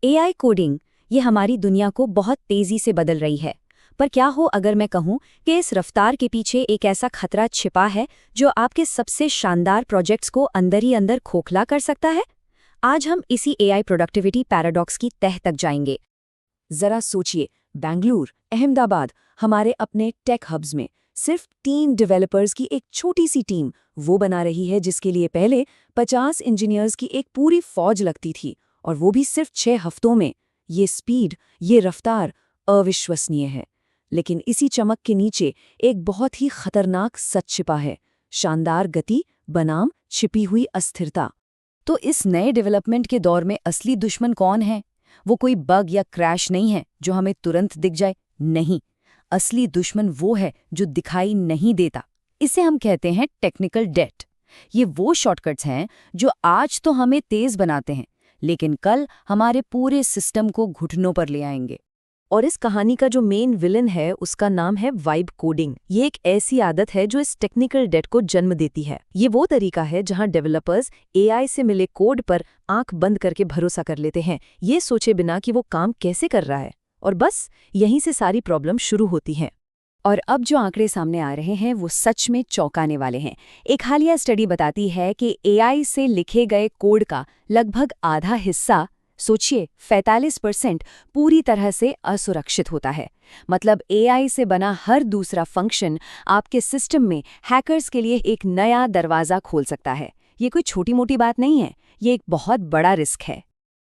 AI coding ये हमारी दुनिया को बहुत तेजी से बदल रही है। पर क्या हो अगर मैं कहूं कि इस रफ्तार के पीछे एक ऐसा खतरा छिपा है जो आपके सबसे शानदार प्रोजेक्ट्स को अंदर ही अंदर खोखला कर सकता है। आज हम इसी एआई प्रोडक्टिविटी पैराडॉक्स की तह तक जाएंगे। जरा सोचिए, बेंगलुरु, अहमदाबाद, हमारे अपने टेक हब्स में सिर्फ 3 डेवलपर्स की एक छोटी सी टीम वो बना रही है जिसके लिए पहले 50 इंजीनियर्स की एक पूरी फौज लगती थी, और वो भी सिर्फ 6 हफ्तों में। ये स्पीड, ये रफ्तार अविश्वसनीय है। लेकिन इसी चमक के नीचे एक बहुत ही खतरनाक सच छिपा है। शानदार गति बनाम छिपी हुई अस्थिरता। तो इस नए डेवलपमेंट के दौर में असली दुश्मन कौन है? वो कोई बग या क्रैश नहीं है जो हमें तुरंत दिख जाए। नहीं, असली दुश्मन वो है जो दिखाई नहीं देता। इसे हम कहते हैं टेक्निकल डेट। ये वो शॉर्टकट्स हैं जो आज तो हमें तेज बनाते हैं, लेकिन कल हमारे पूरे सिस्टम को घुटनों पर ले आएंगे। और इस कहानी का जो मेन विलन है उसका नाम है वाइब कोडिंग। ये एक ऐसी आदत है जो इस टेक्निकल डेट को जन्म देती है। ये वो तरीका है जहां डेवलपर्स एआई से मिले कोड पर आंख बंद करके भरोसा कर लेते हैं, ये सोचे बिना कि वो काम कैसे कर रहा है, और बस यहीं से सारी प्रॉब्लम शुरू होती है। और अब जो आंकड़े सामने आ रहे हैं वो सच में चौंकाने वाले हैं। एक हालिया स्टडी बताती है कि एआई से लिखे गए कोड का लगभग आधा हिस्सा, सोचिए 45%, पूरी तरह से असुरक्षित होता है। मतलब एआई से बना हर दूसरा फंक्शन आपके सिस्टम में हैकर्स के लिए एक नया दरवाज़ा खोल सकता है। ये कोई छोटी मोटी बात नहीं है, ये एक बहुत बड़ा रिस्क है।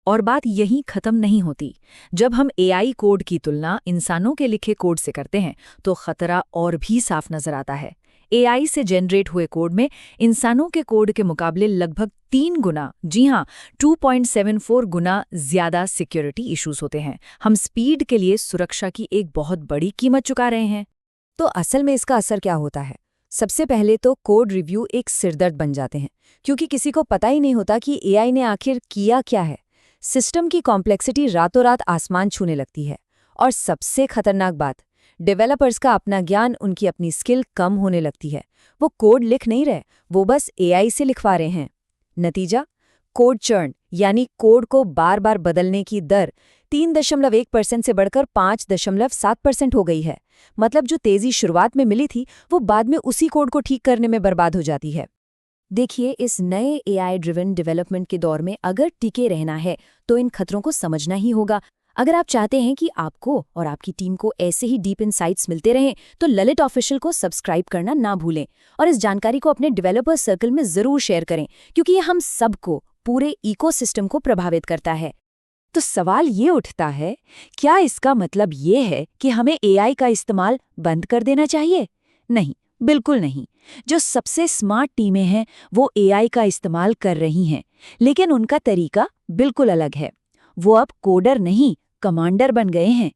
और बात यहीं खत्म नहीं होती। जब हम एआई कोड की तुलना इंसानों के लिखे कोड से करते हैं तो खतरा और भी साफ नजर आता है। एआई से जनरेट हुए कोड में इंसानों के कोड के मुकाबले लगभग 3 गुना, जी हाँ 2.74 गुना ज्यादा सिक्योरिटी इश्यूज होते हैं। हम स्पीड के लिए सुरक्षा की एक बहुत बड़ी कीमत चुका रहे हैं। तो असल में इसका असर क्या होता है? सबसे पहले तो कोड रिव्यू एक सिरदर्द बन जाते हैं, क्योंकि किसी को पता ही नहीं होता कि एआई ने आखिर किया क्या है। सिस्टम की कॉम्प्लेक्सिटी रातों रात आसमान छूने लगती है। और सबसे खतरनाक बात, डेवलपर्स का अपना ज्ञान, उनकी अपनी स्किल कम होने लगती है। वो कोड लिख नहीं रहे, वो बस एआई से लिखवा रहे हैं। नतीजा, कोड चर्न यानी कोड को बार बार बदलने की दर 3.1% से बढ़कर 5.7% हो गई है। मतलब जो तेजी शुरुआत में मिली थी वो बाद में उसी कोड को ठीक करने में बर्बाद हो जाती है। देखिए, इस नए एआई ड्रिवन डेवलपमेंट के दौर में अगर टिके रहना है तो इन खतरों को समझना ही होगा। अगर आप चाहते हैं कि आपको और आपकी टीम को ऐसे ही डीप इनसाइट्स मिलते रहें तो ललित ऑफिशियल को सब्सक्राइब करना ना भूलें, और इस जानकारी को अपने डेवलपर सर्कल में ज़रूर शेयर करें, क्योंकि ये हम सबको, पूरे इकोसिस्टम को प्रभावित करता है। तो सवाल ये उठता है, क्या इसका मतलब ये है कि हमें एआई का इस्तेमाल बंद कर देना चाहिए? नहीं, बिल्कुल नहीं। जो सबसे स्मार्ट टीमें हैं वो एआई का इस्तेमाल कर रही हैं, लेकिन उनका तरीका बिल्कुल अलग है। वो अब कोडर नहीं, कमांडर बन गए हैं।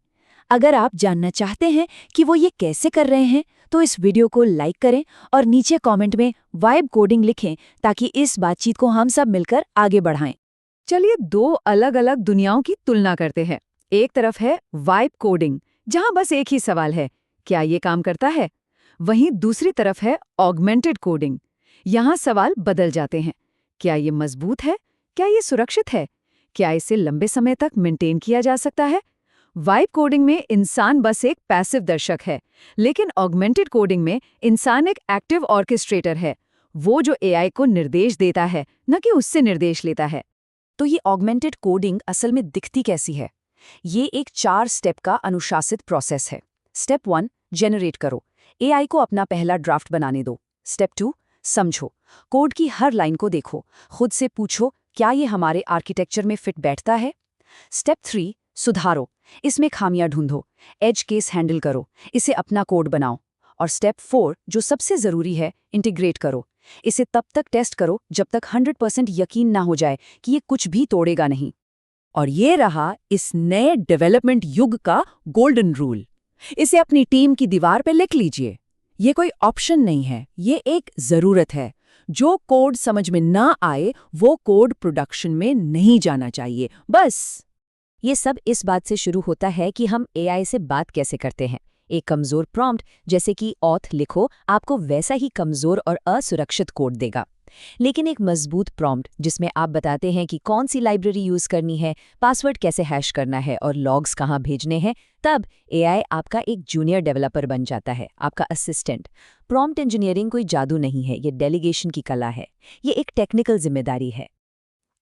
अगर आप जानना चाहते हैं कि वो ये कैसे कर रहे हैं तो इस वीडियो को लाइक करें और नीचे कमेंट में वाइब कोडिंग लिखें, ताकि इस बातचीत को हम सब मिलकर आगे बढ़ाएं। चलिए 2 अलग अलग दुनियाओं की तुलना करते हैं। एक तरफ है वाइब कोडिंग, जहां बस एक ही सवाल है, क्या ये काम करता है? वहीं दूसरी तरफ है ऑगमेंटेड कोडिंग। यहाँ सवाल बदल जाते हैं। क्या ये मजबूत है? क्या ये सुरक्षित है? क्या इसे लंबे समय तक मेंटेन किया जा सकता है? वाइब कोडिंग में इंसान बस एक पैसिव दर्शक है, लेकिन ऑगमेंटेड कोडिंग में इंसान एक एक्टिव ऑर्केस्ट्रेटर है। वो जो एआई को निर्देश देता है, न कि उससे निर्देश लेता है। तो ये ऑगमेंटेड कोडिंग असल में दिखती कैसी है? ये एक 4 स्टेप का अनुशासित प्रोसेस है। स्टेप 1, जेनरेट करो। एआई को अपना पहला ड्राफ्ट बनाने दो। स्टेप 2, समझो। कोड की हर लाइन को देखो, खुद से पूछो क्या ये हमारे आर्किटेक्चर में फिट बैठता है। स्टेप 3, सुधारो। इसमें खामियां ढूंढो, एज केस हैंडल करो, इसे अपना कोड बनाओ। और स्टेप 4, जो सबसे ज़रूरी है, इंटीग्रेट करो। इसे तब तक टेस्ट करो जब तक 100% यकीन ना हो जाए कि ये कुछ भी तोड़ेगा नहीं। और ये रहा इस नए डेवलपमेंट युग का गोल्डन रूल। इसे अपनी टीम की दीवार पर लिख लीजिए। ये कोई ऑप्शन नहीं है, ये एक ज़रूरत है। जो कोड समझ में ना आए वो कोड प्रोडक्शन में नहीं जाना चाहिए। बस ये सब इस बात से शुरू होता है कि हम एआई से बात कैसे करते हैं। एक कमज़ोर प्रॉम्प्ट जैसे कि ऑथ लिखो आपको वैसा ही कमज़ोर और असुरक्षित कोड देगा। लेकिन एक मजबूत प्रॉम्प्ट जिसमें आप बताते हैं कि कौन सी लाइब्रेरी यूज करनी है, पासवर्ड कैसे हैश करना है और लॉग्स कहाँ भेजने हैं, तब एआई आपका एक जूनियर डेवलपर बन जाता है, आपका असिस्टेंट। प्रॉम्प्ट इंजीनियरिंग कोई जादू नहीं है, ये डेलीगेशन की कला है, ये एक टेक्निकल जिम्मेदारी है।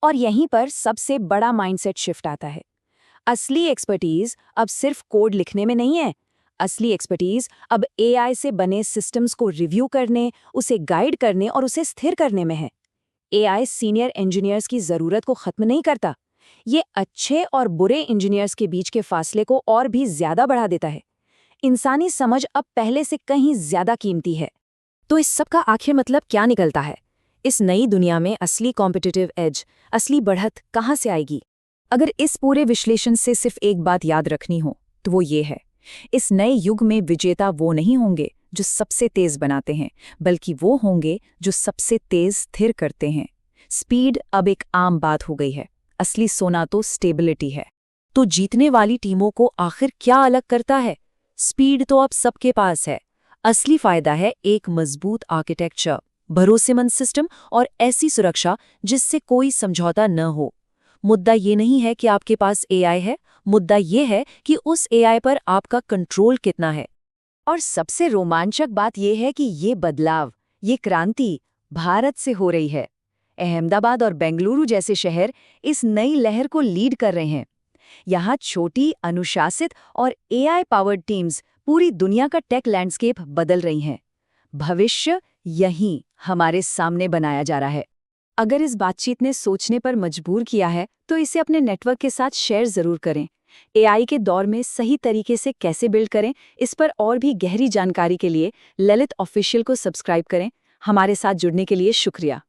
और यहीं पर सबसे बड़ा माइंडसेट शिफ्ट आता है। असली एक्सपर्टीज अब सिर्फ कोड लिखने में नहीं है। असली एक्सपर्टीज अब एआई से बने सिस्टम्स को रिव्यू करने, उसे गाइड करने और उसे स्थिर करने में है। एआई सीनियर इंजीनियर्स की जरूरत को खत्म नहीं करता, ये अच्छे और बुरे इंजीनियर्स के बीच के फासले को और भी ज्यादा बढ़ा देता है। इंसानी समझ अब पहले से कहीं ज्यादा कीमती है। तो इस सब का आखिर मतलब क्या निकलता है? इस नई दुनिया में असली कॉम्पिटिटिव एज, असली बढ़त कहाँ से आएगी? अगर इस पूरे विश्लेषण से सिर्फ एक बात याद रखनी हो तो वो ये है, इस नए युग में विजेता वो नहीं होंगे जो सबसे तेज बनाते हैं, बल्कि वो होंगे जो सबसे तेज स्थिर करते हैं। स्पीड अब एक आम बात हो गई है, असली सोना तो स्टेबिलिटी है। तो जीतने वाली टीमों को आखिर क्या अलग करता है? स्पीड तो अब सबके पास है, असली फायदा है एक मजबूत आर्किटेक्चर, भरोसेमंद सिस्टम और ऐसी सुरक्षा जिससे कोई समझौता न हो। मुद्दा ये नहीं है कि आपके पास एआई है, मुद्दा ये है कि उस एआई पर आपका कंट्रोल कितना है। और सबसे रोमांचक बात यह है कि ये बदलाव, ये क्रांति भारत से हो रही है। अहमदाबाद और बेंगलुरु जैसे शहर इस नई लहर को लीड कर रहे हैं। यहाँ छोटी, अनुशासित और एआई पावर्ड टीम्स पूरी दुनिया का टेक लैंडस्केप बदल रही हैं। भविष्य यहीं हमारे सामने बनाया जा रहा है। अगर इस बातचीत ने सोचने पर मजबूर किया है तो इसे अपने नेटवर्क के साथ शेयर जरूर करें। एआई के दौर में सही तरीके से कैसे बिल्ड करें, इस पर और भी गहरी जानकारी के लिए ललित ऑफिशियल को सब्सक्राइब करें। हमारे साथ जुड़ने के लिए शुक्रिया।